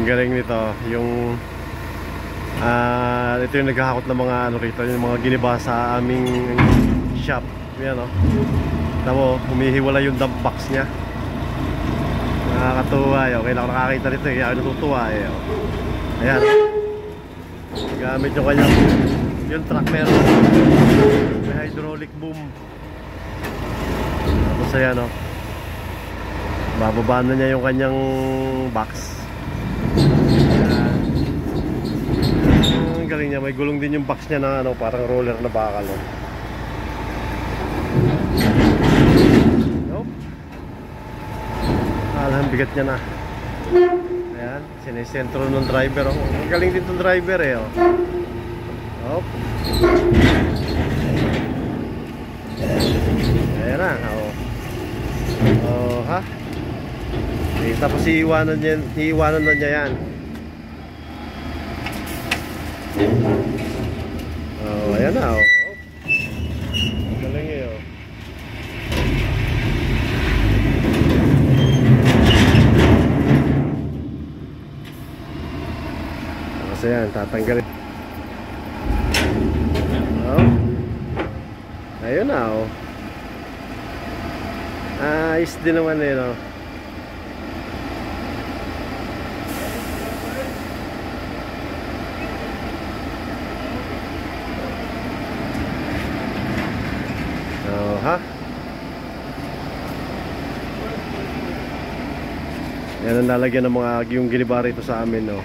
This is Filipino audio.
galing nito. Yung ito yung naghahakot ng mga ano rito, yung mga giniba sa aming shop. Yan o. Tamo, humihiwala yung dump box niya. Nakakatuwa yun. Okay lang ako nakakita rito eh. Kaya natutuwa eh. Ayan. Gamit yung kanyang yung truck meron. May hydraulic boom. Tapos ayan o. Bababaan na niya yung kanyang box. Ang galing niya. May gulong din yung box niya na ano, parang roller na bakal o. Ang bigat niya na. Ayan, sinisentro ng driver. Ang galing din itong driver eh. Oh. Ayan na. Oh, ha? Eh, tapos iiwanan na niya yan. Oh, ayan na. Oh. Ang galing eh. Oh. So yan, tatanggalin. Oh. Ayun na oh. Ayos din naman eh no. Oh ha. Yan ang lalagyan ng mga yung giniba rito sa amin no.